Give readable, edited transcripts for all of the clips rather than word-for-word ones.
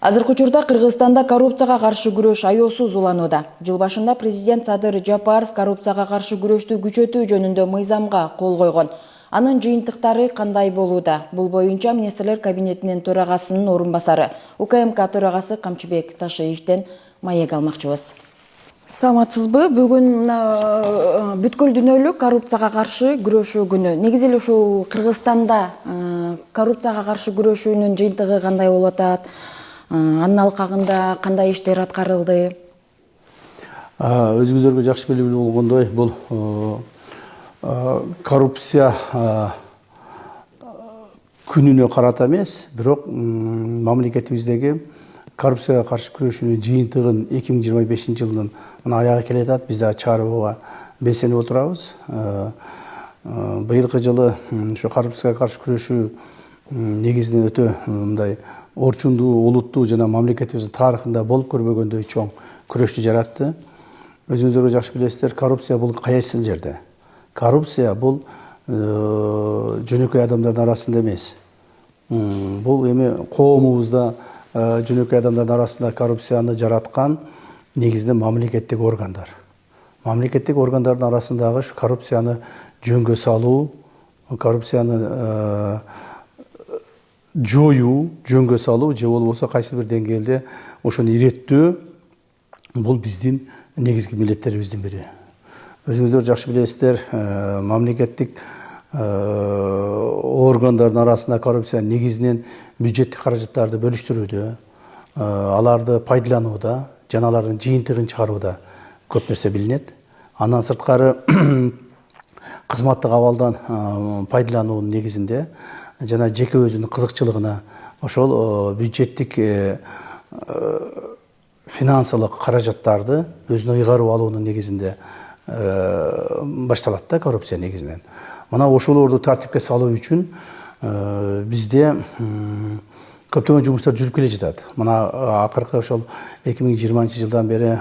Азыркы учурда Кыргызстанда коррупцияга каршы күрөш аеосуз уланууда. Жыл башында президент Садыр Жапаров коррупцияга каршы күрөштү күчөтүү жөнүндө мыйзамга кол койгон. Анын жыйынтыктары кандай болууда? Бул боюнча министрлер кабинетинин төрагасынын орун басары УКМК төрагасы Камчыбек Ташиевден маек алмакчыбыз. Саламатсызбы? Бүгүн бүткүл дүйнөлүк коррупцияга каршы күрөшүү күнү. Негизи эле ушул Кыргызстанда коррупцияга каршы күрөшүүнүн жыйынтыгы кандай болуп атат? Анын алкагында кандай иштер аткарылды? Өзүңүздөргө жакшы белгилүү болгондой, бул коррупция күнүнө карата эмес, бирок мамлекетибиздеги коррупцияга каршы күрөшүүнүн жыйынтыгын 2025 жылдын аягы келе атат. Биз да чыгарууга белсенип отурабыз. Быйылкы жылы ушу коррупцияга каршы күрөшүү негизинен өтө мындай орчундуу, олуттуу жана мамлекетибиздин тарыхында болуп көрбөгөндөй чоң күрөштү жаратты. Өзүңүздөр жакшы билесиздер, коррупция бул кайерсиз жерде. Коррупция бул жөнөкөй адамдардын арасында эмес. Бул эми коомубузда жөнөкөй адамдардын арасында коррупцияны жараткан негизинен мамлекеттик органдар. Мамлекеттик органдардын арасындагы ушу коррупцияны жөнгө салуу, коррупцияны жоюу, жөнгө салуу же болбосо кайсы бир деңгээлде ошону иреттөө бул биздин негизги милдеттерибиздин бири. Өзүңүздөр жакшы билесиздер, мамлекеттик органдардын арасында коррупция негизинен бюджеттик каражаттарды бөлүштүрүүдө, аларды пайдаланууда жана алардын жыйынтыгын чыгарууда көп нерсе билинет. Андан сырткары кызматтык абалдан пайдалануунун негизинде жана жеке өзүнүн кызыкчылыгына ошол бюджеттик финансылык каражаттарды өзүнө ыйгарып алуунун негизинде башталат да коррупция негизинен. Мына ошолорду тартипке салуу үчүн бизде көптөгөн жумуштар жүрүп келе жатат. Мына акыркы ошол 2020 жылдан бери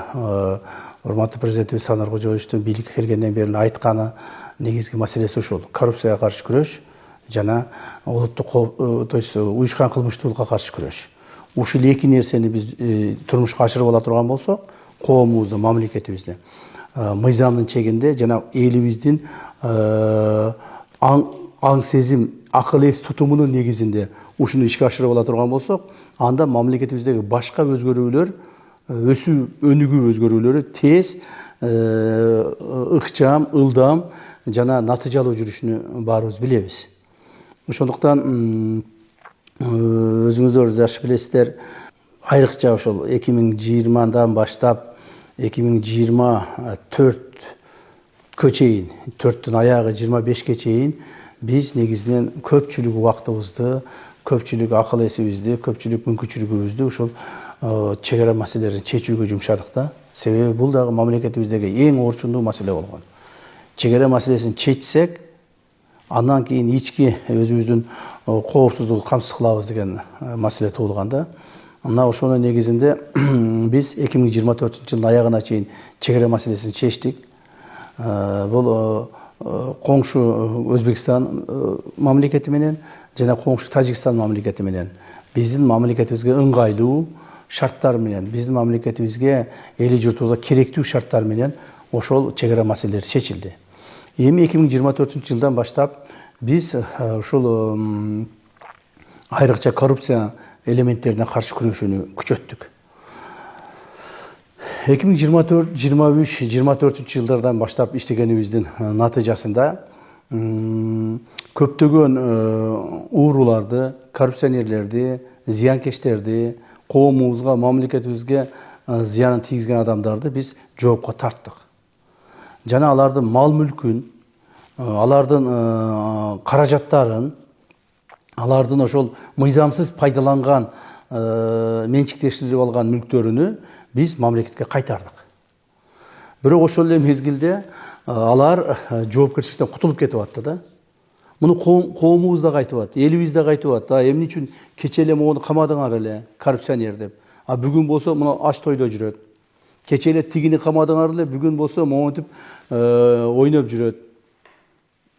урматтуу президентибиз Саадар Кожоевичтин бийликке келгенден бери айтканы негизги маселеси ушул: коррупцияга каршы күрөш жана улуттук, то есть уюшкан кылмыштуулукка каршы күрөш. Ушул эки нерсени биз турмушка ашырып ала турган болсок, коомубузду, мамлекетибизди мыйзамдын чегинде жана элибиздин аң сезим, акыл эс тутумунун негизинде ушуну ишке ашырып ала турган болсок, анда мамлекетибиздеги башка өзгөрүүлөр, өсүү өнүгүү өзгөрүүлөрү тез, ыкчам, ылдам жана натыйжалуу жүрүшүнү баарыбыз билебиз. Ошондуктан өзүңүздөр жакшы билесиздер, айрыкча ошол 2020-дан баштап 2024 чейин, 4-түн аягы 25-ке чейин биз негизинен көпчүлүк убактыбызды, көпчүлүк акыл эсибизди, көпчүлүк мүмкүнчүлүгүбүздү ушул чек ара маселелерин чечүүгө жумшадык да. Себеби бул дагы мамлекетибиздеги эң орчундуу маселе болгон. Чек ара маселесин чечсек, андан кийин ички өзүбүздүн коопсуздугу камсыз кылабыз деген маселе туулган да. Мына ошонун негизинде биз 2024 жылдын аягына чейин чек ара маселесин чечтик. Бул коңшу Өзбекстан мамлекети менен жана коңшу Тажикстан мамлекети менен биздин мамлекетибизге ыңгайлуу шарттар менен, биздин мамлекетибизге, эли журтубузга керектүү шарттар менен ошол чек ара маселелери чечилди. Эми 2024 жылдан баштап биз ушул айрыкча коррупция элементтерине каршы күрөшүүнү күчөттүк. 2024, 23, 24 жылдардан баштап иштегенибиздин натыйжасында көптөгөн ууруларды, коррупционерлерди, зыянкечтерди, коомубузга, мамлекетибизге зыянын тийгизген адамдарды биз жоопко тарттык. Жана алардын мал мүлкүн, алардын каражаттарын, алардын ошол мыйзамсыз пайдаланган, менчиктештирип алган мүлктөрүнү биз мамлекетке кайтардык. Бирок ошол эле мезгилде алар жоопкерчиликтен кутулуп кетип атты да. Муну коомубуз да кайтып атты, элибиз да кайтып атты. Эмне үчүн кече эле могуну камадыңар эле, коррупционер деп. Бүгүн болсо муну аш тойдо жүрөт. Кече эле тигини камадыңар эле, бүгүн болсо монтип ойноп жүрөт.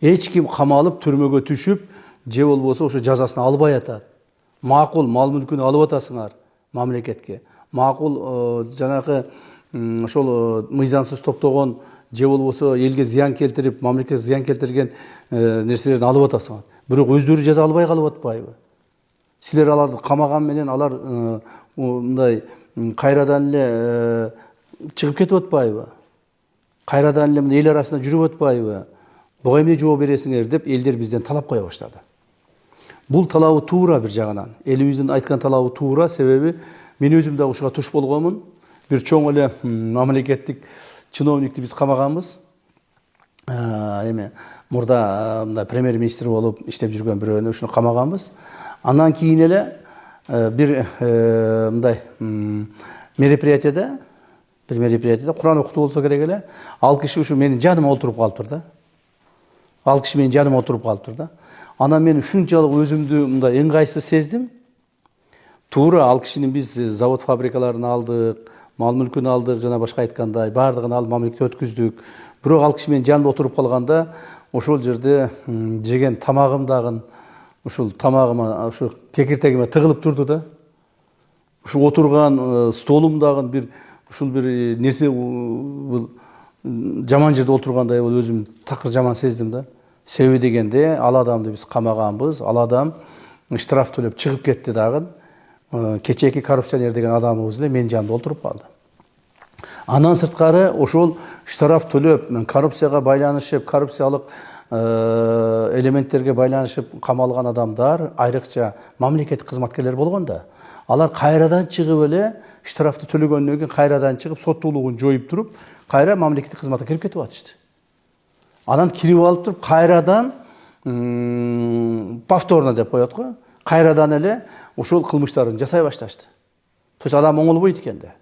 Эч ким камалып түрмөгө түшүп, же болбосо ошо жазасын албай атат. Макул мал мүлкүн алып атасыңар. мамлекетке. Макул жанагы ошол мыйзамсыз топтогон же болбосо элге зыян келтирип, мамлекетке зыян келтирген нерселерди алып атасыңар. Бирок өздөрү жаза албай калып атпайбы? Силер аларды камаган менен алар мындай кайрадан эле чыгып кетип атпайбы? Кайрадан эле эл арасында жүрүп атпайбы? Буга эмне жооп бересиңер деп элдер бизден талап кое баштады. Бул талабы туура бир жагынан. Элибиздин айткан талабы туура, себеби мен өзүм да ушуга туш болгонмун. Бир чоң эле мамлекеттик чиновникти биз камаганбыз. Эме мурда мындай премьер-министр болуп иштеп жүргөн бирөөнү ушуну камаганбыз. Андан кийин эле бир мындай мероприятияда Кур'ан окутуу болсо керек эле. Ал киши ушу менин жаныма отуруп калыптыр да. Анан мен ушунчалык өзүмдү мындай ыңгайсыз сездим. Туура ал кишинин биз завод фабрикаларын алдык, мал мүлкүн алдык, жана башка айткандай баардыгын алып мамлекетке өткүздүк. Бирок ал киши менин жанымда отуруп калганда ошол жерде жеген тамагым дагы ушул тамагыма, ушу кекиртегиме тыгылып турду да. Ушу отурган столум дагы бир нерсе жаман жерде отургандай болуп өзүм такыр жаман сездим да. Себеби дегенде ал адамды биз камаганбыз, ал адам штраф төлөп чыгып кетти дагы. Кечээки коррупционер деген адамыбыз эле менин жанымда отуруп калды. Андан сырткары ошол штраф төлөп, коррупцияга байланышып, коррупциялык элементтерге байланышып камалган адамдар, айрыкча мамлекеттик кызматкерлер болгондо, алар кайрадан чыгып эле штрафты төлөгөндөн кийин кайрадан чыгып соттуулугун жоюп туруп, кайра мамлекеттик кызматка кирип кетип атышты. Анан кирип алып туруп кайрадан повторно деп коет го, кайрадан эле ошол кылмыштарын жасай башташты. То есть адам оңолбойт экен да.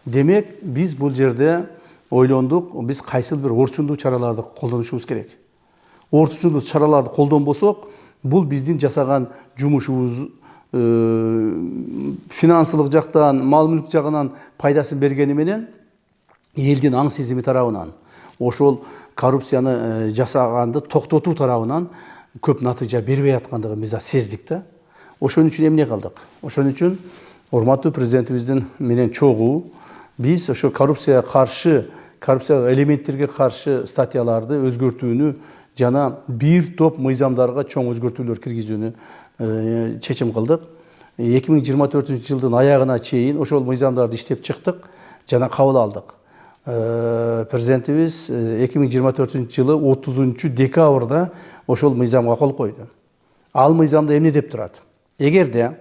Демек, биз бул жерде ойлондук, биз кайсыл бир орчундуу чараларды колдонушубуз керек. Орчундуу чараларды колдонбосок, бул биздин жасаган жумушубуз финансылык жактан, мал мүлк жагынан пайдасын бергени менен элдин аң сезими тарабынан, ошол коррупцияны жасаганды токтотуу тарабынан көп натыйжа бербей аткандыгын биз да сездик да. Ошон үчүн эмне кылдык? Ошон үчүн урматтуу президентибиздин менен чогуу биз ошо коррупцияга каршы, коррупция элементтерге каршы статьяларды өзгөртүүнү жана бир топ мыйзамдарга чоң өзгөртүүлөр киргизүүнү чечим кылдык. 2024-жылдын аягына чейин ошол мыйзамдарды иштеп чыктык жана кабыл алдык. Президентибиз 2024-жылы 30-декабрда ошол мыйзамга кол койду. Ал мыйзамда эмне деп турат? Эгерде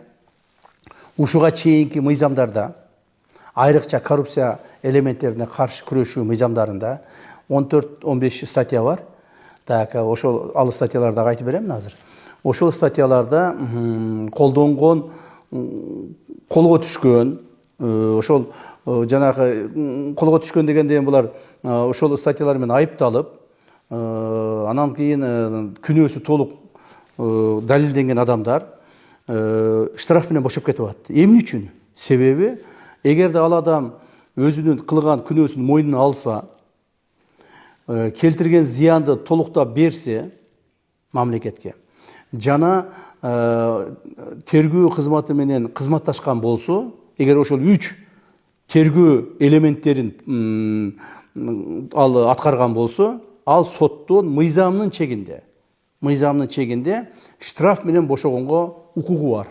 ушуга чейинки мыйзамдарда, айрыкча коррупция элементтерине каршы күрөшүү мыйзамдарында 14-15 статья бар. Так, ошол ал статьяларды айтып берем азыр. Ошол статьяларда колдонгон, колго түшкөн, ошол жанагы колго түшкөн дегенде булар ошол статьялар менен айыпталып, анан кийин күнөөсү толук далилденген адамдар штраф менен бошоп кетип атты. Эмне үчүн? Себеби эгерде ал адам өзүнүн кылган күнөөсүн мойнуна алса, келтирген зыянды толуктап берсе мамлекетке, жана тергөө кызматы менен кызматташкан болсо, эгер ошол 3 тергөө элементтерин ал аткарган болсо, ал соттон мыйзамдын чегинде штраф менен бошогонго укугу бар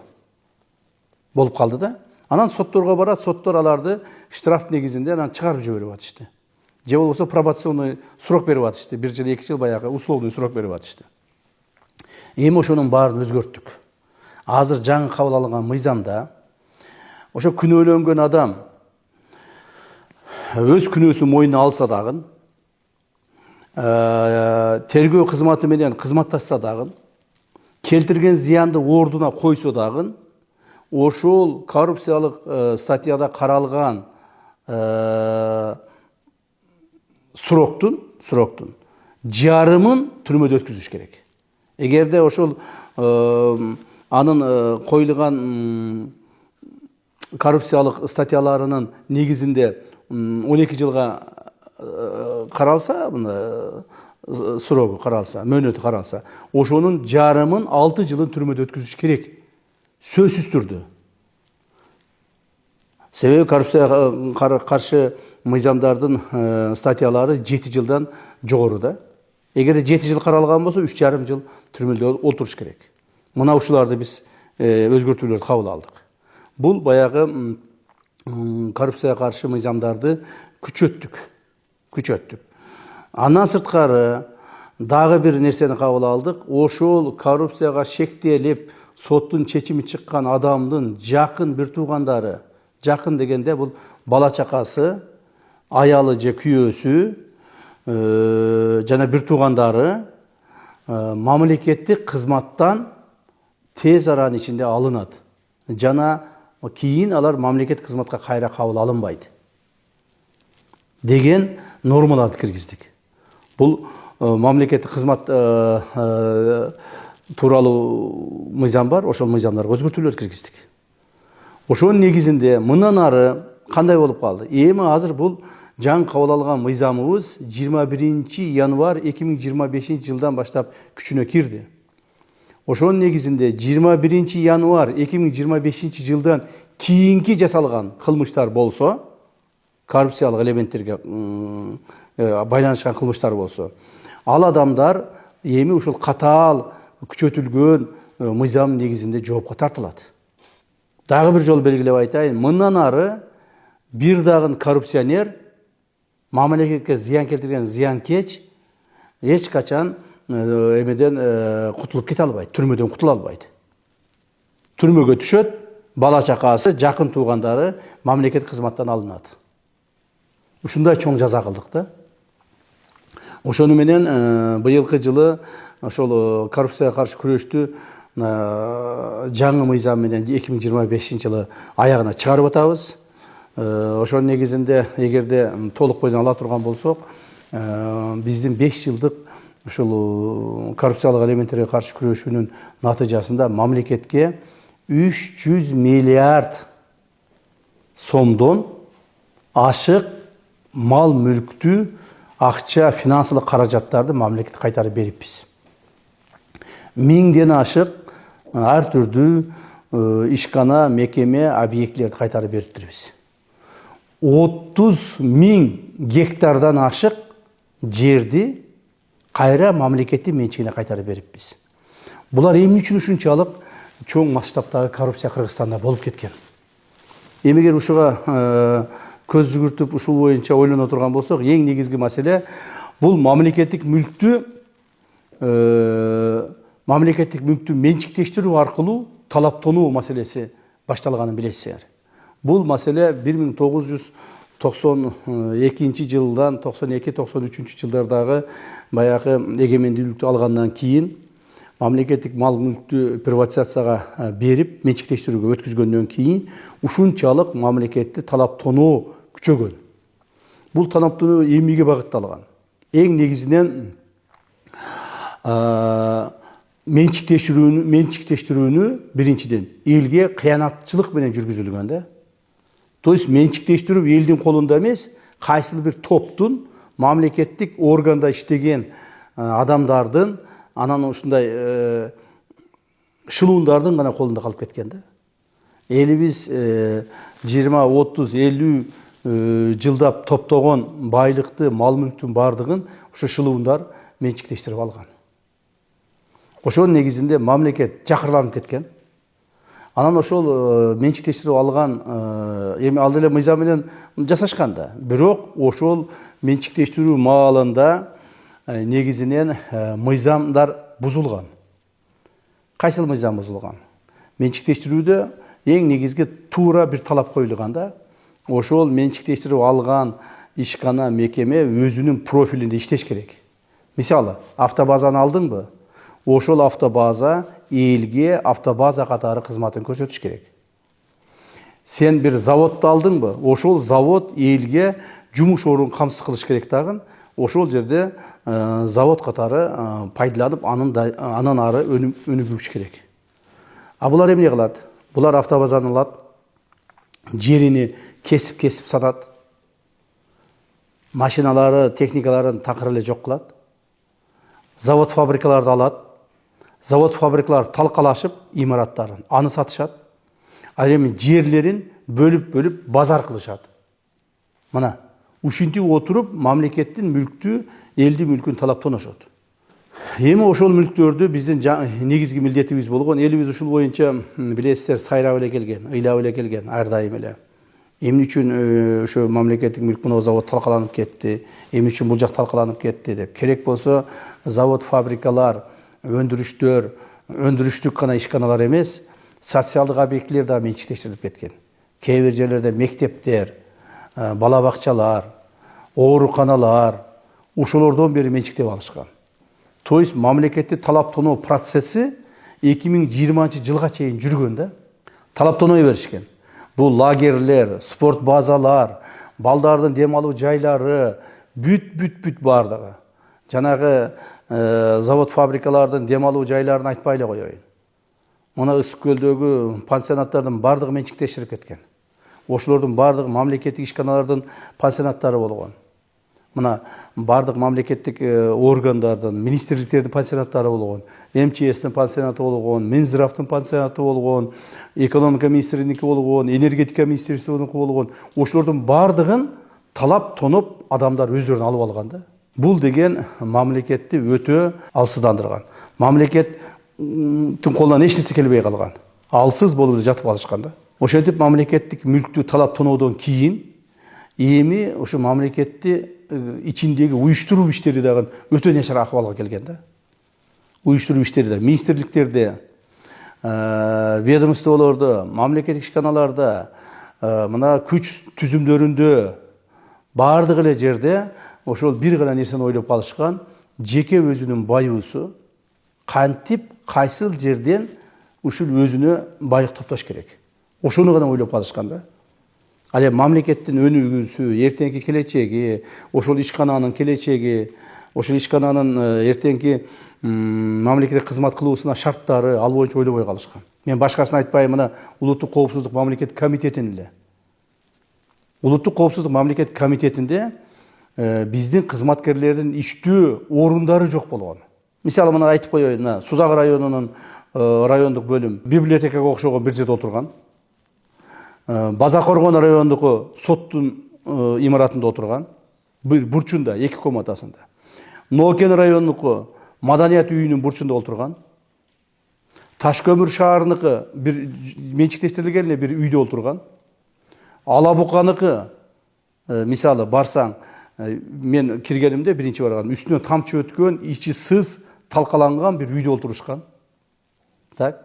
болуп калды да. Анан сотторго барат, соттор аларды штраф негизинде анан чыгарып жиберип атышты. Же болбосо пробационный срок берип атышты. 1 жыл, 2 жыл баягы условный срок берип атышты. Эми ошонун баарын өзгөрттүк. Азыр жаңы кабыл алынган мыйзамда ошо күнөөлөнгөн адам өз күнөөсүн мойнуна алса дагы, тергөө кызматы менен кызматташса дагы, келтирген зыянды ордуна койсо дагы, ошол коррупциялык статьяда каралган сроктун жарымын түрмөдө өткүзүш керек. Эгерде ошол анын коюлган коррупциялык статьяларынын негизинде 12 жылга каралса, срогу каралса, мөөнөтү каралса, ошонун жарымын 6 жылын түрмөдө өткүзүш керек. Сөзсүз түрдө. Себеби коррупцияга каршы мыйзамдардын статьялары 7 жылдан жогору да. Эгерде 7 жыл каралган болсо 3,5 жыл түрмөдө олтуруш керек. Мына ушуларды биз өзгөртүүлөрдү кабыл алдык. Бул баягы коррупцияга каршы мыйзамдарды күчөттүк. Андан сырткары дагы бир нерсени кабыл алдык. Ошол коррупцияга шектелип соттун чечими чыккан адамдын жакын бир туугандары, жакын дегенде бул бала чакасы, аялы же күйөөсү жана бир туугандары мамлекеттик кызматтан тез аранын ичинде алынат. Жана кийин алар мамлекеттик кызматка кайра кабыл алынбайт деген нормаларды киргиздик. Бул мамлекеттик кызмат тууралуу мыйзам бар, ошол мыйзамдарга өзгөртүүлөр киргиздик. Ошонун негизинде мындан ары кандай болуп калды? Эми азыр бул жаңы кабыл алган мыйзамыбыз 21 январь 2025 жылдан баштап күчүнө кирди. Ошонун негизинде 21 январь 2025 жылдан кийинки жасалган кылмыштар болсо, коррупциялык элементтерге байланышкан кылмыштар болсо, ал адамдар эми ушул катаал күчөтүлгөн мыйзам негизинде жоопко тартылат. Дагы бир жолу белгилеп айтайын, мындан ары бир дагы коррупционер, мамлекетке зыян келтирген зыянкеч эч качан эмеден кутулуп кете албайт, түрмөдөн кутула албайт. Түрмөгө түшөт, бала чакасы, жакын туугандары мамлекет кызматтан алынат. Ушундай чоң жаза кылдык да. Ошону менен быйылкы жылы ошол коррупцияга каршы күрөштү жаңы мыйзам менен 2025 жылы аягына чыгарып атабыз. Ошонун негизинде эгерде толук бойдон ала турган болсок, биздин 5 жылдык ушул коррупциялык элементтерге каршы күрөшүүнүн натыйжасында мамлекетке 300 миллиард сомдон ашык мал мүлктү, акча, финансылык каражаттарды мамлекет кайтарып бериппиз. 1000ден ашык ар түрдүү ишкана, мекеме, объектилерди кайтарып бериптирбиз. 30.000 гектардан ашык жерди кайра мамлекеттин менчигине кайтарып бериппиз. Булар эмне үчүн ушунчалык чоң масштабтагы коррупция Кыргызстанда болуп кеткен? Эмегер ушуга көз жүгүртүп ушул боюнча ойлоно турган болсок, эң негизги маселе бул мамлекеттик мүлктү менчиктештирүү аркылуу талаптануу маселеси башталганын билесиздер. Бул маселе 1992 жылдан 92-93 жылдардагы баягы эгемендүүлүктү алгандан кийин мамлекеттик мал мүлктү приватизацияга берип, менчиктештирүүгө өткүзгөндөн кийин ушунчалык мамлекетти талаптануу күчөгөн. Бул талаптануу эмнеге багытталган? Эң негизинен менчиктештирүүнү биринчиден элге кыянатчылык менен жүргүзүлгөн да. То есть менчиктештирүү элдин колунда эмес, кайсыл бир топтун мамлекеттик органда иштеген адамдардын, анан ушундай шылуундардын гана колунда калып кеткен да. Элибиз 20, 30, 50 жылдап топтогон байлыкты, мал мүлктүн бардыгын ушу шылуундар менчиктештирип алган. Ошонун негизинде мамлекет жакырланып кеткен. Анан ошол менчиктештирип алган эми ал эле мыйзам менен жасашкан да. Бирок ошол менчиктештирүү маалында негизинен мыйзамдар бузулган. Кайсыл мыйзам бузулган? Менчиктештирүүдө эң негизги туура бир талап коюлган да. Ошол менчиктештирип алган ишкана, мекеме өзүнүн профилинде иштеш керек. Мисалы, автобазаны алдыңбы? Ошол автобаза элге автобаза катары кызматын көрсөтүш керек. Сен бир заводду алдыңбы? Ошол завод элге жумуш орун камсыз кылыш керек дагы. Ошол жерде завод катары пайдаланып, анан ары өнүгүш керек. А булар эмне кылат? Булар автобазаны алат, жерини кесип сатат, машиналары, техникаларын такыр эле жок кылат, завод фабрикаларды алат, завод фабрикалар талкалашып имараттарын аны сатышат. Ал эми жерлерин бөлүп базар кылышат. Мына ушинтип отуруп мамлекеттин мүлктү, элдин мүлкүн талаптанышат. Эми ошол мүлктөрдү биздин негизги милдетибиз болгон, элибиз ушул боюнча билесиздер сайрап эле келген, ыйлап эле келген ар дайым эле. Эмне үчүн ошо мамлекеттик мүлк мына завод талкаланып кетти, эмне үчүн бул жак талкаланып кетти деп. Керек болсо завод, фабрикалар, өндүрүштүк гана ишканалар эмес, социалдык объектилер да менчиктештирилип кеткен. Кээ бир жерлерде мектептер, бала бакчалар, ооруканалар ошолордон бери менчиктеп алышкан. То есть мамлекетти талаптануу процесси 2020-жылга чейин жүргөн да. Талаптаной беришкен. Бул лагерлер, спорт базалар, балдардын дем алуу жайлары, бүт бардыгы. Жанагы завод, фабрикалардын дем алуу жайларын айтпай эле коеюн. Мына Ысык көлдөгү пансионаттардын бардыгы менчиктештирип кеткен. Ошолордун бардыгы мамлекеттик ишканалардын пансионаттары болгон. Мына бардык мамлекеттик органдардын, министрликтердин пансионаттары болгон, МЧСтин пансионаты болгон, Минздравдын пансионаты болгон, экономика министрлигиники болгон, энергетика министрлигиники болгон. Ошолордун бардыгын талап тоноп адамдар өздөрүнө алып алган да. Бул деген мамлекетти өтө алсыздандырган. Мамлекеттин колунан эч нерсе келбей калган. Алсыз болуп жатып алышкан да. Ошентип мамлекеттик мүлктү талап тоноодон кийин эми ошо мамлекетти ичиндеги уюштуруу иштери дагы өтө начар акыбалга келген да. Уюштуруу иштери да министрликтерде, ведомстволордо, мамлекеттик ишканаларда, мына күч түзүмдөрүндө бардык эле жерде ошол бир гана нерсени ойлоп калышкан: жеке өзүнүн байыбысы кантип, кайсыл жерден ушул өзүнө байлык топтош керек. Ошону гана ойлоп калышкан да. Ал эми мамлекеттин өнүгүүсү, эртеңки келечеги, ошол ишкананын келечеги, ошол ишкананын эртеңки мамлекетке кызмат кылуусуна шарттары ал боюнча ойлобой калышкан. Мен башкасын айтпайм, мына Улуттук коопсуздук мамлекеттик комитетин эле. Улуттук коопсуздук мамлекеттик комитетинде биздин кызматкерлердин иштөө орундары жок болгон. Мисалы мына айтып коеюн, Сузак районунун райондук бөлүм библиотекага окшогон бир жерде отурган. Базакоргон райондуку соттун имаратында отурган, бир бурчунда, 2 комнатасында. Нокен районуку маданият үйүнүн бурчунда отурган. Ташкөмүр шаарыныкы бир менчиктештирилген бир үйдө отурган. Алабуканыкы мисалы барсаң, мен киргенимде биринчи барган, үстүнөн тамчы өткөн, ичи сыз талкаланган бир үйдө отурушкан. Так,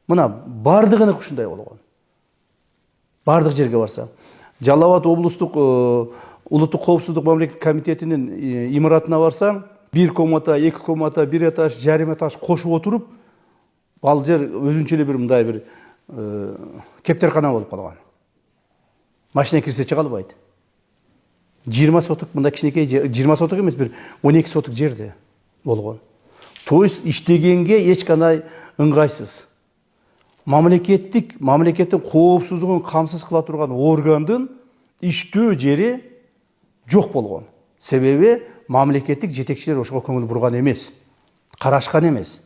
мына бардыгыны ушундай болгон. Бардык жерге барса. Жалал Абад облустук Улуттук коопсуздук мамлекеттик комитетинин имаратына барсаң, 1 комната, 2 комната, 1 этаж, жарым этаж кошуп отуруп, ал жер өзүнчө эле бир мындай бир кептеркана болуп калган. Машина кирсе чыга албайт. 20 соток мында кичинекей, 20 соток эмес, бир 12 соток жерде болгон. То есть иштегенге эч кандай ыңгайсыз. Мамлекеттин коопсуздугун камсыз кыла турган органдын иштөө жери жок болгон. Себеби мамлекеттик жетекчилер ошого көңүл бурган эмес, карашкан эмес.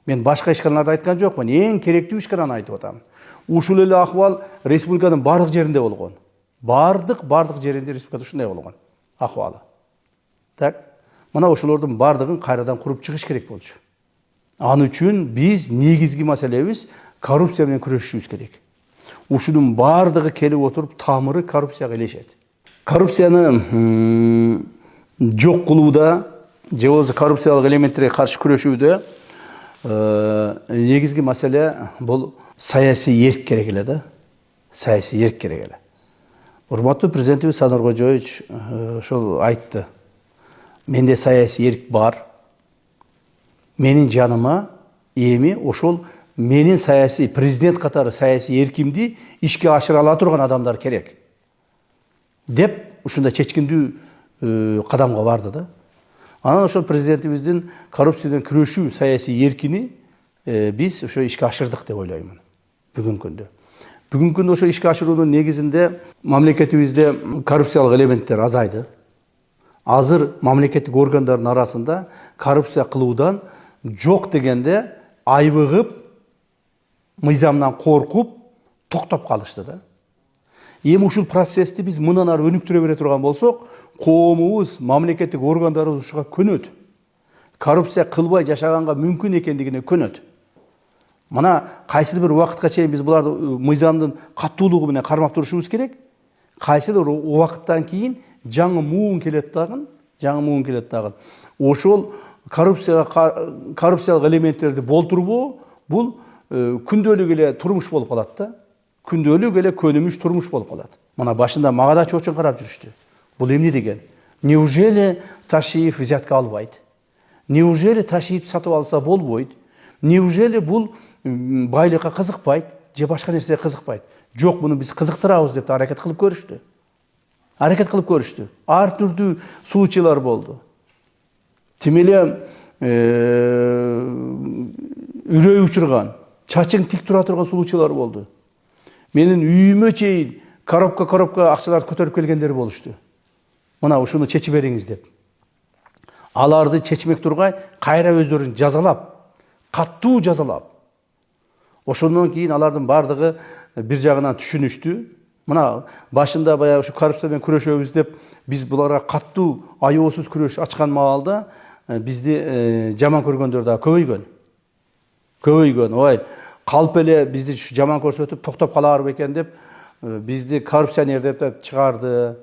Мен башка ишканаларды айткан жокмун, эң керектүү ишкананы айтып атам. Ушул эле акыбал республиканын бардык жеринде болгон. Бардык жеринде республикада ушундай болгон акыбалы. Так, мына ошолордун бардыгын кайрадан куруп чыгыш керек болчу. Аны үчүн биз негизги маселебиз коррупция менен күрөшүшүбүз керек. Ушунун бардыгы келип отуруп тамыры коррупцияга илешет. Коррупцияны жок кылууда, же болбосо коррупциялык элементтерге каршы күрөшүүдө негизги маселе бул саясий эрк керек эле да. Саясий эрк керек эле. Урматтуу президентибиз Садыр Кожоевич ошол айтты. Менде саясий эрк бар. Менин жаныма эми ошол менин саясий президент катары саясий эркимди ишке ашыра ала турган адамдар керек деп ушундай чечкиндүү кадамга барды да. Анан ошол президентибиздин коррупциядан күрөшүү саясий эркини биз ошо ишке ашырдык деп ойлоймун бүгүнкү күндө. Бүгүнкү күндө ошо ишке ашыруунун негизинде мамлекетибизде коррупциялык элементтер азайды. Азыр мамлекеттик органдардын арасында коррупция кылуудан жок дегенде айбыгып, мыйзамдан коркуп, токтоп калышты да. Эми ушул процессти биз мындан ары өнүктүрө бере турган болсок, коомубуз, мамлекеттик органдарыбыз ушуга көнөт. Коррупция кылбай жашаганга мүмкүн экендигине көнөт. Мына кайсыл бир убакытка чейин биз буларды мыйзамдын каттуулугу менен кармап турушубуз керек. Кайсыл бир убакыттан кийин жаңы муун келет дагы. Ошол коррупциялык элементтерди болтурбоо бул күндөлүк эле турмуш болуп калат да. Күндөлүк эле көнүмүш турмуш болуп калат. Мына башында мага да чоочун карап жүрүштү. Бул эмне деген? Неужели Ташиев взятка албайт? Неужели Ташиев сатып алса болбойт? Неужели бул байлыкка кызыкпайт же башка нерсеге кызыкпайт? Жок, буну биз кызыктырабыз деп аракет кылып көрүштү. Ар түрдүү случайлар болду. Тим эле үрөй учурган, чачың тик тура турган случайлар болду. Менин үйүмө чейин коробка акчаларды көтөрүп келгендер болушту. Мына ушуну чечип бериңиз деп. Аларды чечмек тургай кайра өздөрүн жазалап, каттуу жазалап. Ошондон кийин алардын бардыгы бир жагынан түшүнүштү. Мына башында баягы ушу коррупция менен күрөшөбүз деп биз буларга каттуу, аеосуз күрөш ачкан маалда бизди жаман көргөндөр да көбөйгөн. Ой, калп эле бизди жаман көрсөтүп токтоп калар бекен деп бизди коррупционер деп да чыгарды,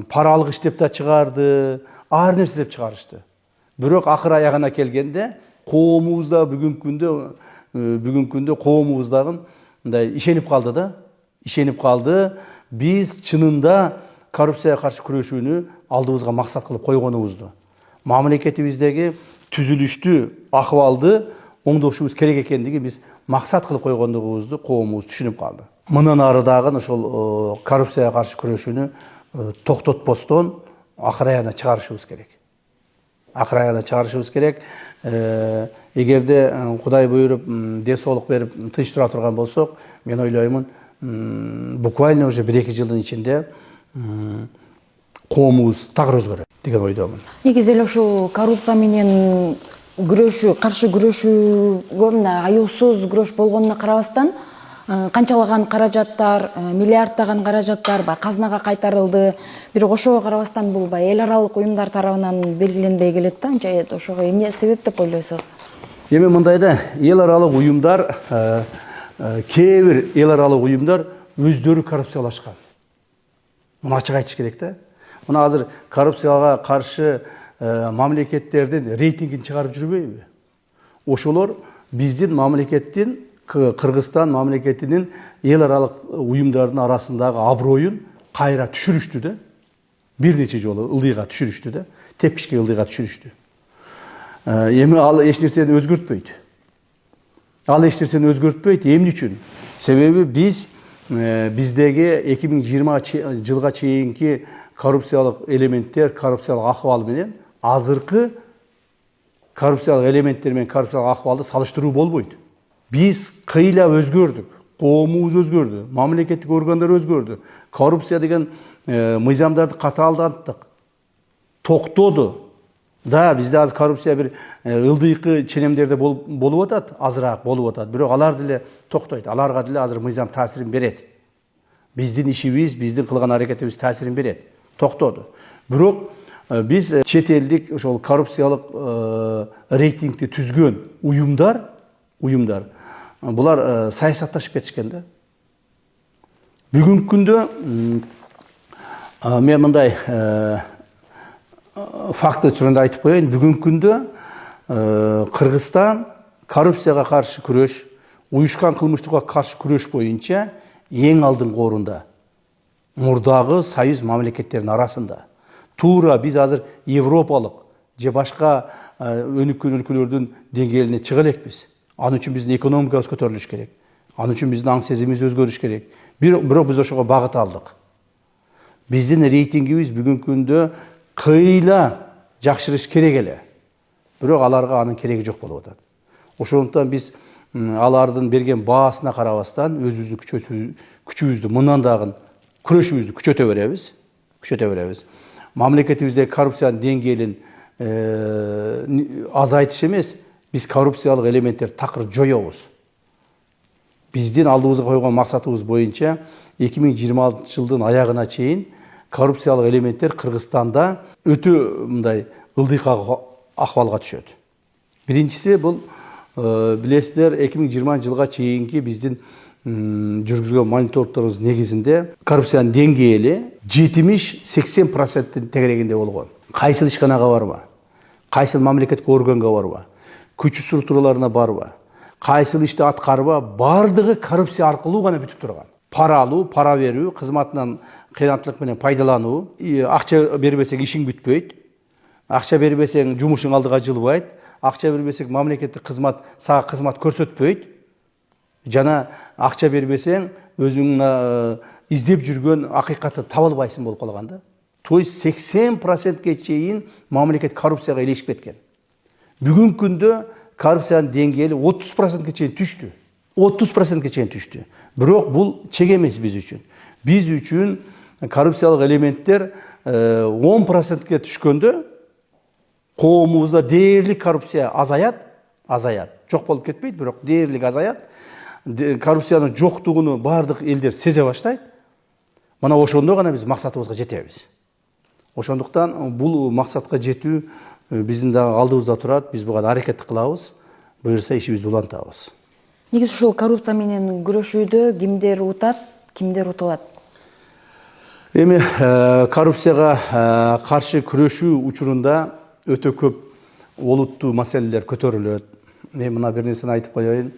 пара алгыч деп да чыгарды, ар нерсе деп чыгарышты. Бирок акыр аягына келгенде коомубузда бүгүнкү күндө коомубуздагы мындай ишенип калды. Биз чынында коррупцияга каршы күрөшүүнү алдыбызга максат кылып койгонубузду, мамлекетибиздеги түзүлүштү, акыбалды оңдошубуз керек экендиги биз максат кылып койгондугубузду коомубуз түшүнүп калды. Мындан ары дагы ошол коррупцияга каршы күрөшүүнү токтотпостон акыр аягына чыгарышыбыз керек. Эгерде Кудай буйруп, ден соолук берип, тынч тура турган болсок, мен ойлоймун, буквально уже 1-2 жылдын ичинде коомубуз такыр өзгөрөт деген ойдомун. Негизи эле ушул коррупция менен каршы күрөшүүгө мына аюусуз күрөш болгонуна карабастан канчалаган каражаттар, миллиарддаган каражаттар казынага кайтарылды. Бирок ошого карабастан бул эл аралык уюмдар тарабынан белгиленбей келет да. Анча ошого эмне себеп деп ойлойсуз? Эми мындай да, эл аралык уюмдар, кээ бир эл аралык уюмдар өздөрү коррупциялашкан. Муну ачык айтыш керек да. Мына азыр коррупцияга каршы мамлекеттердин рейтингин чыгарып жүрбөйбү? Ошолор биздин мамлекеттин, Кыргызстан мамлекетинин эл аралык уюмдардын арасындагы аброюн кайра түшүрүштү да. Бир нече жолу ылдыйга түшүрүштү да. Тепкичке ылдыйга түшүрүштү. Эми ал эч нерсени өзгөртпөйт. Эмне үчүн? Себеби биздеги 2020 жылга чейинки коррупциялык элементтер, коррупциялык акыбал менен азыркы коррупциялык элементтер менен коррупциялык акыбалды салыштыруу болбойт. Биз кыйла өзгөрдүк, коомубуз өзгөрдү, мамлекеттик органдар өзгөрдү. Коррупция деген мыйзамдарды катаалдаттык, токтоду. Да, бизде азыр коррупция бир ылдыйкы ченемдерде болуп атат, азыраак болуп атат. Бирок алар деле токтойт. Аларга деле азыр мыйзам таасирин берет. Биздин ишибиз, биздин кылган аракетибиз таасирин берет. Токтоду. Бирок биз чет элдик ошол коррупциялык рейтингди түзгөн уюмдар булар саясатташып кетишкен да. Бүгүнкү күндө мен мындай факты жөнүндө айтып коеюн. Бүгүнкү күндө Кыргызстан коррупцияга каршы күрөш, уюшкан кылмыштыкка каршы күрөш боюнча эң алдыңкы орунда. Мурдагы союз мамлекеттеринин арасында. Туура биз азыр европалык же башка өнүккөн өлкөлөрдүн деңгээлине чыга элекпиз. Анын үчүн биздин экономикабыз көтөрүлүш керек. Анын үчүн биздин аң сезимибиз өзгөрүш керек. Бирок биз ошого багыт алдык. Биздин рейтингибиз бүгүнкү күндө кыйла жакшырыш керек эле. Бирок аларга анын кереги жок болуп атат. Ошондуктан биз алардын берген баасына карабастан өзүбүздүн күчүбүздү мындан дагы күрөшүбүздү күчөтө беребиз. Мамлекетибиздеги коррупциянын деңгээлин азайтыш эмес, биз коррупциялык элементтер такыр жоёбуз. Биздин алдыбызга койгон максатыбыз боюнча 2026 жылдын аягына чейин коррупциялык элементтер Кыргызстанда өтө мындай ылдый акыбалга түшөт. Биринчиси бул билесиздер 2020 жылга чейинки биздин жүргүзгөн мониторингдорубуз негизинде коррупциянын деңгээли 70-80% тегерегинде болгон. Кайсыл ишканага барба, кайсыл мамлекеттик органга барба, күч структураларына барба, кайсыл ишти аткарба, бардыгы коррупция аркылуу гана бүтүп турган. Пара алуу, пара берүү, кызматынан кыянаттык менен пайдалануу, акча бербесең ишиң бүтпөйт, акча бербесең жумушуң алдыга жылбайт, акча бербесең мамлекеттик кызмат сага кызмат көрсөтпөйт, жана акча бербесең өзүң издеп жүргөн акыйкатты таба албайсың болуп калган да. То есть 80%ке чейин мамлекет коррупцияга илешип кеткен. Бүгүнкү күндө коррупциянын деңгээли 30%ке чейин түштү. 30%ке чейин түштү. Бирок бул чек эмес биз үчүн. Биз үчүн коррупциялык элементтер 10%ке түшкөндө коомубузда дээрлик коррупция азаят. Жок болуп кетпейт, бирок дээрлик азаят. Коррупциянын жоктугуну бардык элдер сезе баштайт. Мына ошондо гана биз максатыбызга жетебиз. Ошондуктан бул максатка жетүү биздин дагы алдыбызда турат. Биз буга аракет кылабыз. Буюрса ишибизди улантабыз. Негизи ушул коррупция менен күрөшүүдө кимдер утат, кимдер утулат? Эми коррупцияга каршы күрөшүү учурунда өтө көп олуттуу маселелер көтөрүлөт. Мен мына бир нерсени айтып коеюн.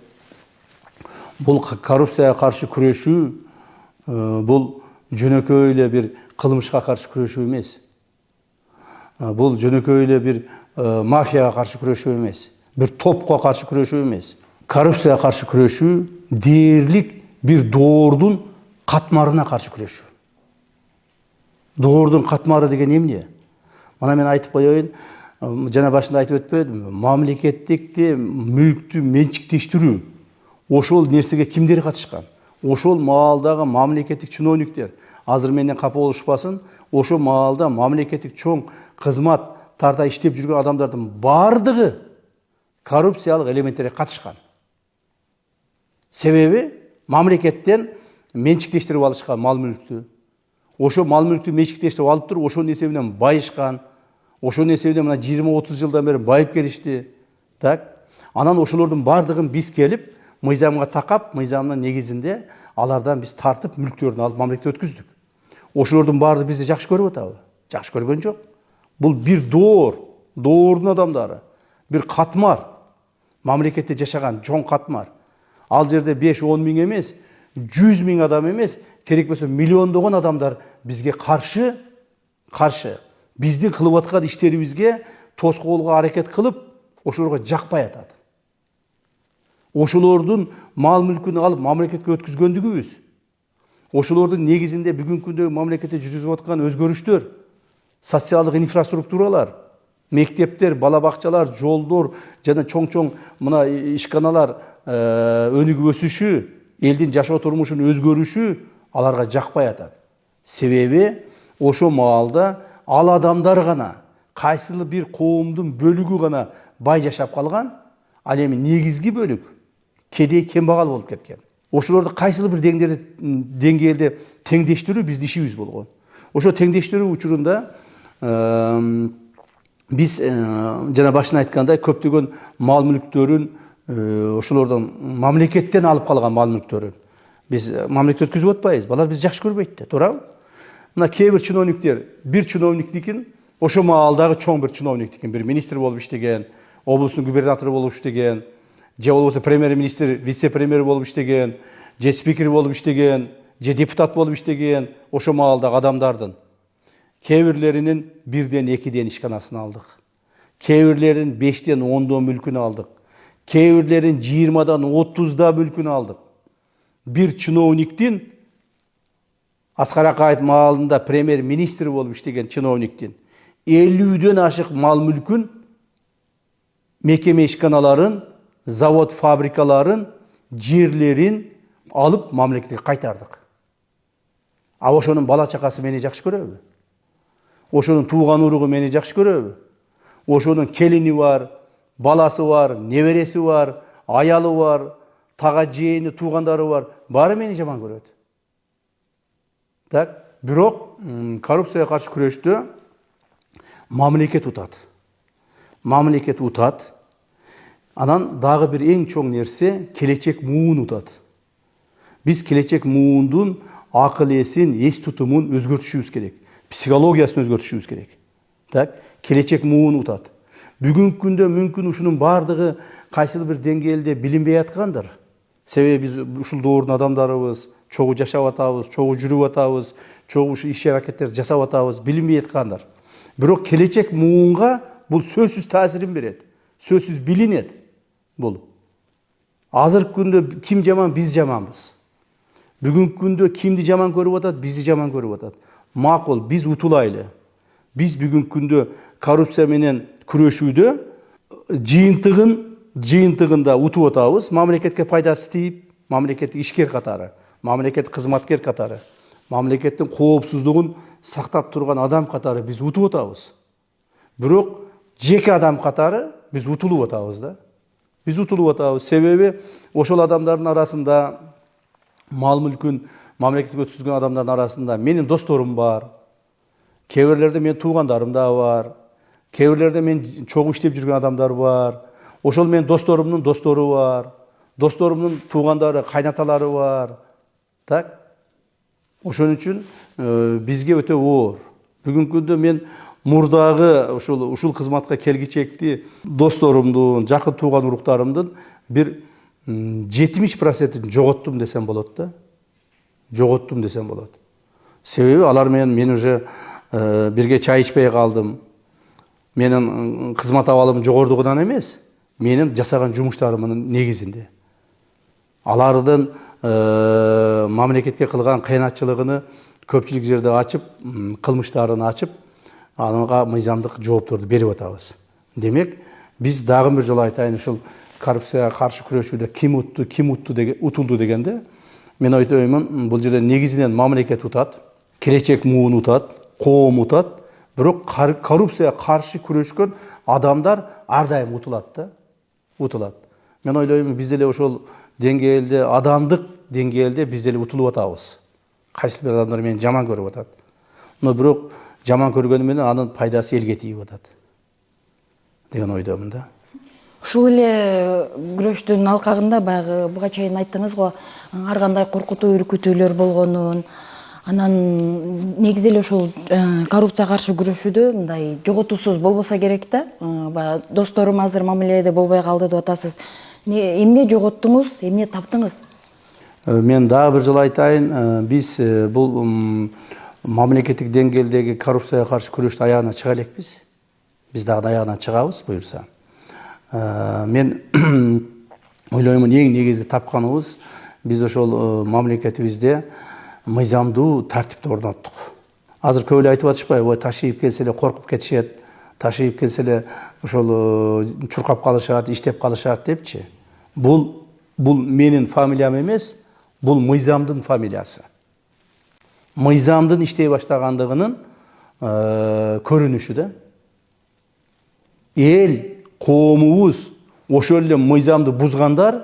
Бул коррупцияга каршы күрөшүү бул жөнөкөй эле бир кылмышка каршы күрөшүү эмес. Бул жөнөкөй эле бир мафияга каршы күрөшүү эмес. Бир топко каршы күрөшүү эмес. Коррупцияга каршы күрөшүү дээрлик бир доордун катмарына каршы күрөшүү. Доордун катмары деген эмне? Мына мен айтып коеюн, жана башында айтып өтпөдүм, мамлекеттикти мүлктү менчиктештирүү. Ошол нерсеге кимдер катышкан? Ошол маалдагы мамлекеттик чиновниктер, азыр менен капа болушпасын, ошол маалда мамлекеттик чоң кызмат тарта иштеп жүргөн адамдардын бардыгы коррупциялык элементтерге катышкан. Себеби мамлекеттен менчиктештирип алышкан мал мүлктү. Ошо мал мүлктү менчиктештирип алып туруп, ошонун эсебинен байышкан. Ошонун эсебинен мына 20-30 жылдан бери байып келишти. Так. Анан ошолордун бардыгын биз келип, мыйзамга такап, мыйзамдын негизинде алардан биз тартып, мүлктөрүн алып мамлекетке өткүздүк. Ошолордун баары бизди жакшы көрүп атабы? Жакшы көргөн жок. Бул бир доордун адамдары, бир катмар. Мамлекетте жашаган чоң катмар. Ал жерде 5-10 миң эмес, 100 миң адам эмес, керек болсо миллиондогон адамдар бизге каршы биздин кылып аткан иштерибизге тоскоолго аракет кылып, ошолорго жакпай атат. Ошолордун мал мүлкүн алып мамлекетке өткүзгөндүгүбүз, ошолордун негизинде бүгүнкү күндө мамлекетте жүргүзүп аткан өзгөрүштөр, социалдык инфраструктуралар, мектептер, бала бакчалар, жолдор жана чоң мына ишканалар өнүгүп өсүшү, элдин жашоо турмушунун өзгөрүшү аларга жакпай атат. Себеби ошо маалда ал адамдар гана, кайсыл бир коомдун бөлүгү гана бай жашап калган, ал эми негизги бөлүк кедей кембагал болуп кеткен. Ошолорду кайсыл бир деңгээлде теңдештирүү биздин ишибиз болгон. Ошо теңдештирүү учурунда биз жана башында айткандай көптөгөн мал мүлктөрүн ошолордон мамлекеттен алып калган мал мүлктөрүн биз мамлекетке өткүзүп атпайбыз. Балар биз жакшы көрбөйт да, туурабы? Мына кээ бир чиновниктер, бир чиновниктикин ошо маалдагы чоң бир чиновниктикин, бир министр болуп иштеген, облустун губернатору болуп иштеген, же болбосо премьер-министр, вице-премьер болуп иштеген, же спикер болуп иштеген, же депутат болуп иштеген, ошо маалдагы адамдардын кээ бирлеринин 1-2 ишканасын алдык. Кээ бирлеринин 5-10 мүлкүн алдык. Кээ бирлеринин 20-30 мүлкүн алдык. Бир чиновниктин Аскар Акаев маалында премьер-министр болуп иштеген чиновниктин 50-дөн ашык мал мүлкүн, мекеме ишканаларын, завод фабрикаларын, жерлерин алып мамлекетке кайтардык. А ошонун бала чакасы мени жакшы көрөбү? Ошонун тууган уругу мени жакшы көрөбү? Ошонун келини бар, баласы бар, небереси бар, аялы бар, тага жээни, туугандары бар, баары мени жаман көрөт. Так, бирок коррупцияга каршы күрөштө мамлекет утат. Мамлекет утат. Анан дагы бир эң чоң нерсе келечек муун утат. Биз келечек муундун акыл эсин, эс тутумун өзгөртүшүбүз керек. Психологиясын өзгөртүшүбүз керек. Так, келечек муун утат. Бүгүнкү күндө мүмкүн ушунун баардыгы кайсыл бир деңгээлде билинбей аткандыр. Себеби биз ушул доордун адамдарыбыз, чогуу жашап атабыз, чогуу жүрүп атабыз, чогуу ушу иш аракеттерди жасап атабыз, билинбей аткандыр. Бирок келечек муунга бул сөзсүз таасирин берет. Сөзсүз билинет бул. Азыркы күндө ким жаман, биз жаманбыз. Бүгүнкү күндө кимди жаман көрүп атат, бизди жаман көрүп атат. Макул, биз утулайлы. Биз бүгүнкү күндө коррупция менен күрөшүүдө жыйынтыгында утуп атабыз. Мамлекетке пайдасы тийип, мамлекеттик ишкер катары, мамлекеттик кызматкер катары, мамлекеттин коопсуздугун сактап турган адам катары биз утуп атабыз. Бирок жеке адам катары биз утулуп атабыз да. Биз утулуп атабыз. Себеби ошол адамдардын арасында, мал мүлкүн мамлекетке өткүзгөн адамдардын арасында менин досторум бар. Кээ бирлерде менин туугандарым да бар. Кээ бирлерде мен чогуу иштеп жүргөн адамдар бар. Ошол менин досторумдун достору бар. Досторумдун туугандары, кайнаталары бар. Так? Ошон үчүн бизге өтө оор. Бүгүнкү күндө мен мурдагы ушул кызматка келгичекти досторумдун, жакын тууган уруктарымдын бир 70%-ин жоготтум десем болот да. Жоготтум десем болот. Себеби алар менен мен уже бирге чай ичпей калдым. Менин кызмат абалым жогордугунан эмес, менин жасаган жумуштарымдын негизинде. Алардын мамлекетке кылган кыянатчылыгыны көпчүлүк жерде ачып, кылмыштарын ачып, анга мыйзамдык жоопторду берип атабыз. Демек, биз дагы бир жолу айтайын, ушул коррупцияга каршы күрөшүүдө ким утулду дегенде, мен ойлоймун, бул жерде негизинен мамлекет утат, келечек муун утат, коом утат, бирок коррупцияга каршы күрөшкөн адамдар ар дайым утулат да. Утулат. Мен ойлоймун, биз деле ошол деңгээлде, адамдык деңгээлде биз деле утулуп атабыз. Кайсы бир адамдар мени жаман көрүп атат. Но бирок жаман көргөнү менен анын пайдасы элге тийип атат деген ойдомун да. Ушул эле күрөштүн алкагында баягы буга чейин айттыңыз го, ар кандай коркутуу үркүтүүлөр болгонун, анан негизи эле ушул коррупцияга каршы күрөшүүдө мындай жоготуусуз болбосо керек да. Баягы досторум азыр мамиледе болбой калды деп атасыз. Эмне жоготтуңуз, эмне таптыңыз? Мен дагы бир жолу айтайын, биз бул мамлекеттик деңгээлдеги коррупцияга каршы күрөштү аягына чыга элекпиз. Биз дагы аягына чыгабыз, буюрса. Мен ойлоймун, эң негизги тапканыбыз, биз ошол мамлекетибизде мыйзамдуу тартипти орноттук. Азыр көп эле айтып атышпайбы, ташыйып келсе эле коркуп кетишет, ташыйып келсе эле ошол чуркап калышат, иштеп калышат депчи. Бул менин фамилиям эмес, бул мыйзамдын фамилиясы. Мыйзамдын иштей баштагандыгынын көрүнүшү да. Эл, коомубуз ошол эле мыйзамды бузгандар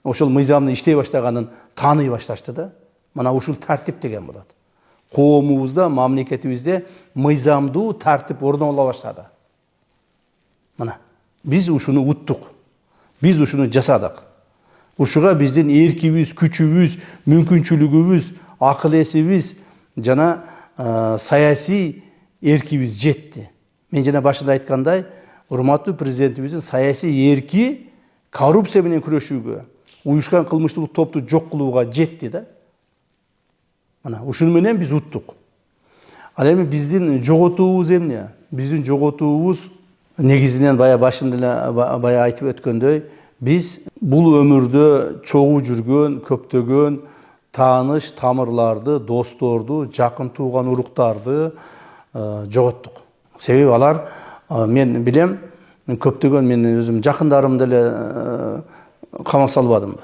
ошол мыйзамдын иштей баштаганын тааный башташты да. Мына ушул тартип деген болот. Коомубузда, мамлекетибизде мыйзамдуу тартип орнола баштады. Мына биз ушуну уттук. Биз ушуну жасадык. Ушуга биздин эркибиз, күчүбүз, мүмкүнчүлүгүбүз, акыл эсибиз жана саясий эркибиз жетти. Мен жана башында айткандай, урматтуу президентибиздин саясий эрки коррупция менен күрөшүүгө, уюшкан кылмыштуулук топту жок кылууга жетти да. Мына ушуну менен биз уттук. Ал эми биздин жоготуубуз эмне? Биздин жоготуубуз негизинен башында эле айтып өткөндөй, биз бул өмүрдө чогуу жүргөн, көптөгөн тааныш тамырларды, досторду, жакын тууган уруктарды жоготтук. Себеби алар, мен билем, көптөгөн мен өзүм жакындарым деле камап салбадымбы.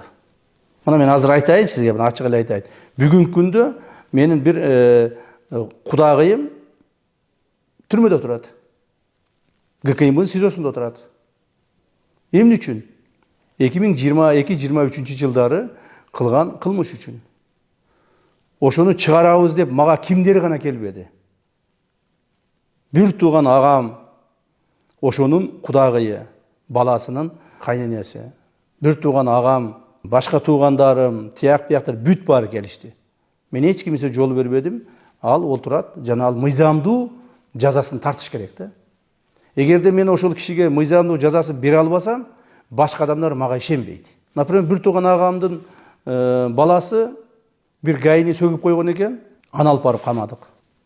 Мына мен азыр айтайын сизге, ачык эле айтайын. Бүгүнкү күндө менин бир кудагыйым түрмөдө турат. ГКМдын СИЗОсунда турат. Эмне үчүн? 2022-23 жылдары кылган кылмыш үчүн. Ошону чыгарабыз деп мага кимдер гана келбеди. Бир тууган агам, ошонун кудагыйы, баласынын кайненеси. Бир тууган агам, башка туугандарым, тияк бияктар бүт баары келишти. Мен эч кимсе жол бербедим. Ал олтурат, жана ал мыйзамдуу жазасын тартыш керек да. Эгерде мен ошол кишиге мыйзамдуу жазасын бере албасам, башка адамдар мага ишенбейт. Например, бир тууган агамдын баласы бир гайни сөгүп койгон экен, аны алып барып камадык.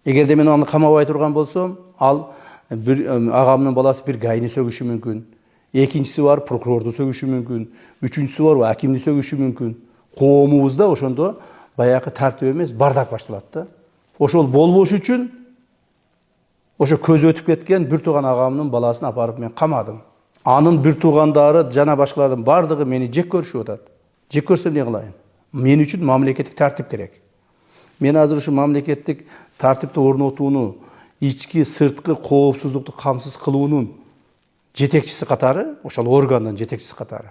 Эгерде мен аны камабай турган болсом, ал бир агамдын баласы бир гайни сөгүшү мүмкүн. Экинчиси бар прокурорду сөгүшү мүмкүн. Үчүнчүсү бар акимди сөгүшү мүмкүн. Коомубузда ошондо баягы тартип эмес, бардак башталат да. Ошол болбош үчүн ошо көз өтүп кеткен бир тууган агамдын баласын апарып мен камадым. Анын бир туугандары жана башкалардын бардыгы мени жек көрүшүп атат. Жек көрсөм эмне кылайын? Мен үчүн мамлекеттик тартип керек. Мен азыр ушу мамлекеттик тартипти орнотууну, ички сырткы коопсуздукту камсыз кылуунун жетекчиси катары, ошол органдын жетекчиси катары.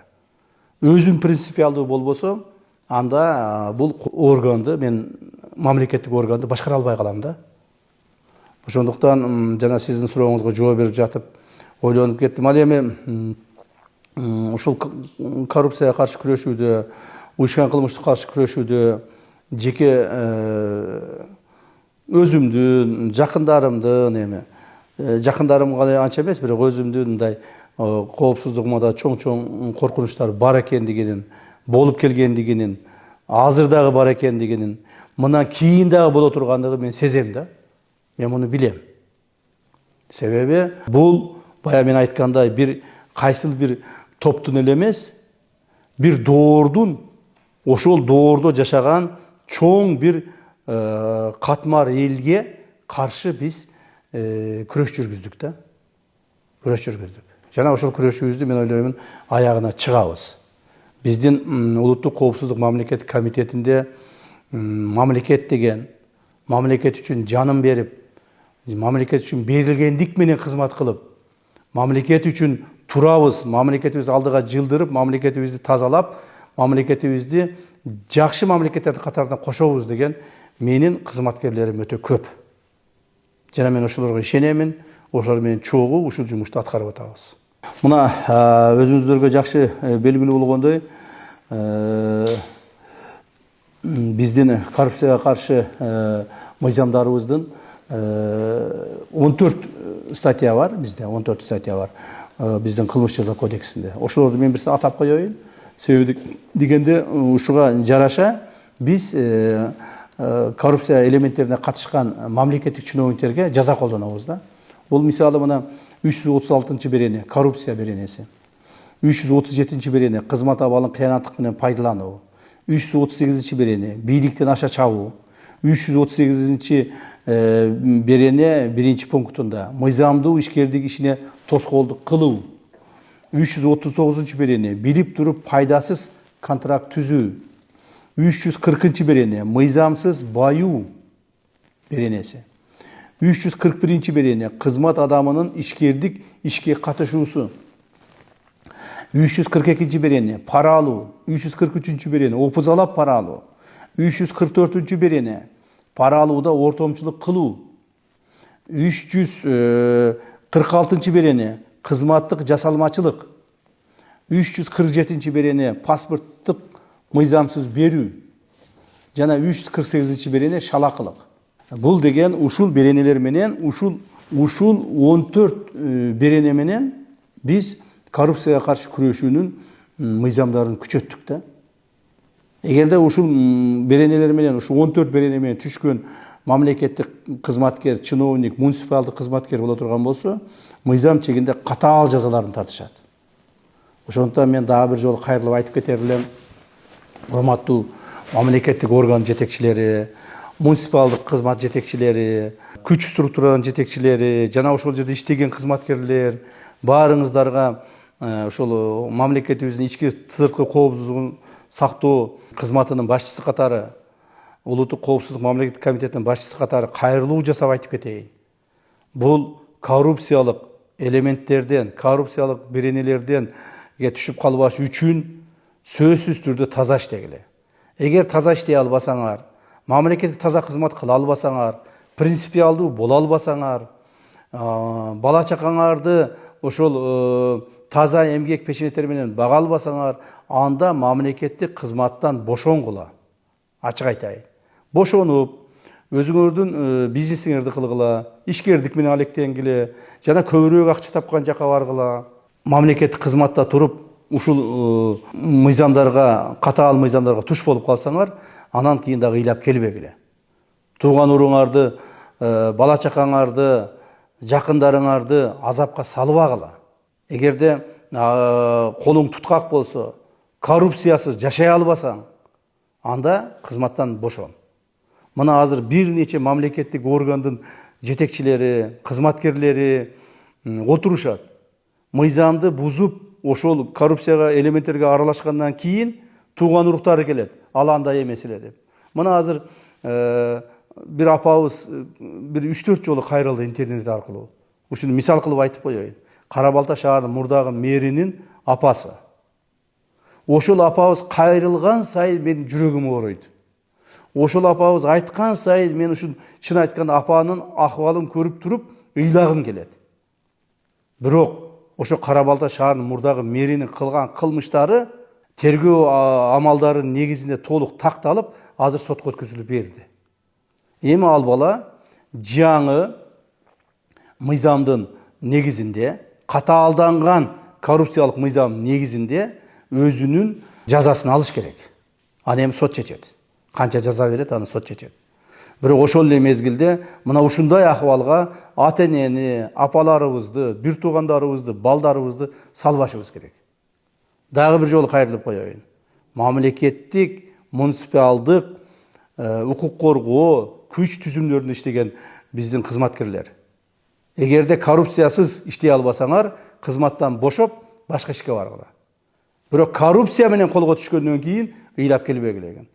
Өзүм принципиалдуу болбосом, анда бул органды мен мамлекеттик органды башкара албай калам да. Ошондуктан жана сиздин сурооңузга жооп берип жатып ойлонуп кеттим. Ал эми ушул коррупцияга каршы күрөшүүдө, уюшкан кылмыштыкка каршы күрөшүүдө жеке өзүмдүн, жакындарымдын жакындарымга анча эмес, бирок өзүмдүн мындай коопсуздугума да чоң коркунучтар бар экендигинин, болуп келгендигинин, азыр дагы бар экендигинин, мындан кийин дагы боло тургандыгын мен сезем да. Мен муну билем. Себеби бул бая мен айткандай бир кайсыл бир топтун эле эмес, бир доордун, ошол доордо жашаган чоң бир катмар элге каршы биз күрөш жүргүздүк да. Күрөш жүргүздүк. Жана ошол күрөшүбүздү мен ойлоймун аягына чыгабыз. Биздин улуттук коопсуздук мамлекеттик комитетинде мамлекет деген, мамлекет үчүн жанын берип, мамлекет үчүн берилгендик менен кызмат кылып, мамлекет үчүн турабыз, мамлекетибизди алдыга жылдырып, мамлекетибизди тазалап, мамлекетибизди жакшы мамлекеттердин катарына кошобуз деген менин кызматкерлерим өтө көп. Жана мен ошолорго ишенемин, ошолор менен чогуу ушул жумушту аткарып атабыз. Мына өзүңүздөргө жакшы белгилүү болгондой, биздин коррупцияга каршы мыйзамдарыбыздын 14 статья бар, бизде 14 статья бар биздин кылмыш жаза кодексинде. Ошолорду мен бирсе атап коеюн. Себеби дегенде ушуга жараша биз коррупция элементтерине катышкан мамлекеттик чиновниктерге жаза колдонобуз да. Бул мисалы мына 336-берене коррупция беренеси, 337-берене кызмат абалын кыянаттык менен пайдалануу, 338-берене бийликтен аша чабуу, 338-берене биринчи пунктунда мыйзамдуу ишкердик ишине тоскоолдук кылуу, 339-берене билип туруп пайдасыз контракт түзүү, 340-берене мыйзамсыз баюу беренеси, 341-берене кызмат адамынын ишкердик ишке катышуусу, 342-берене пара алуу, 343-берене опузалап пара алуу, 344-берене пара алууда ортомчулук кылуу, 346-берене кызматтык жасалмачылык, 347-берене паспорттук мыйзамсыз берүү, жана 348-берене шалакылык. Бул деген ушул беренелер менен, ушул 14 берене менен биз коррупцияга каршы күрөшүүнүн мыйзамдарын күчөттүк да. Эгерде ушул беренелер менен, ушул 14 берене менен түшкөн мамлекеттик кызматкер, чиновник, муниципалдык кызматкер боло турган болсо, мыйзам чегинде катаал жазаларын тартышат. Ошондуктан мен дагы бир жолу кайрылып айтып кетер элем, урматтуу мамлекеттик орган жетекчилери, муниципалдык кызмат жетекчилери, күч структуранын жетекчилери, жана ошол жерде иштеген кызматкерлер, баарыңыздарга ошол мамлекетибиздин ички сырткы коопсуздугун сактоо кызматынын башчысы катары, улуттук коопсуздук мамлекеттик комитетинин башчысы катары кайрылуу жасап айтып кетейин. Бул коррупциялык элементтерден, коррупциялык беренелерден түшүп калбаш үчүн сөзсүз түрдө таза иштегиле. Эгер таза иштей албасаңар, мамлекетке таза кызмат кыла албасаңар, принципиалдуу боло албасаңар, бала чакаңарды ошол таза эмгек пешенеттер менен бага албасаңар, анда мамлекеттик кызматтан бошонгула. Ачык айтайын. Бошонуп, өзүңөрдүн бизнесиңерди кылгыла, ишкердик менен алектенгиле, жана көбүрөөк акча тапкан жака баргыла. Мамлекеттик кызматта туруп, ушул мыйзамдарга, катаал мыйзамдарга туш болуп калсаңар, анан кийин дагы ыйлап келбегиле. Тууган уруңарды, бала чакаңарды, жакындарыңарды азапка салбагыла. Эгерде колуң туткак болсо, коррупциясыз жашай албасаң, анда кызматтан бошон. Мына азыр бир нече мамлекеттик органдын жетекчилери, кызматкерлери отурушат. Мыйзамды бузуп, ошол коррупцияга элементтерге аралашкандан кийин тууган уруктары келет. Ал андай эмес эле деп. Мына азыр бир апабыз бир 3-4 жолу кайрылды интернет аркылуу. Ушуну мисал кылып айтып коеюн. Кара Балта шаарынын мурдагы мэринин апасы. Ошол апабыз кайрылган сайын менин жүрөгүм ооруйт. Ошол апабыз айткан сайын мен ушул чын айтканда апанын акыбалын көрүп туруп ыйлагым келет. Бирок ошо Кара Балта шаарынын мурдагы мэринин кылган кылмыштары тергөө амалдарынын негизинде толук такталып, азыр сотко өткөзүлүп берди. Эми ал бала жаңы мыйзамдын негизинде, катаалданган коррупциялык мыйзам негизинде өзүнүн жазасын алыш керек. Аны эми сот чечет. Канча жаза берет, аны сот чечет. Бирок ошол эле мезгилде мына ушундай акыбалга ата-энени, апаларыбызды, бир туугандарыбызды, балдарыбызды салбашыбыз керек. Дагы бир жолу кайрылып коеюн. Мамлекеттик, муниципалдык, укук коргоо, күч түзүмдөрүндө иштеген биздин кызматкерлер. Эгерде коррупциясыз иштей албасаңар, кызматтан бошоп, башка ишке баргыла. Бирок коррупция менен колго түшкөндөн кийин ыйлап келбегиле.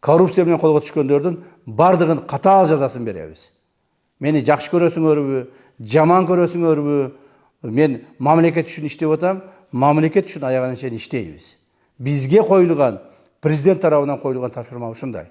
Коррупция менен колго түшкөндөрдүн бардыгын катаал жазасын беребиз. Мени жакшы көрөсүңөрбү, жаман көрөсүңөрбү, мен мамлекет үчүн иштеп атам, мамлекет үчүн аягына чейин иштейбиз. Бизге коюлган, президент тарабынан коюлган тапшырма ушундай.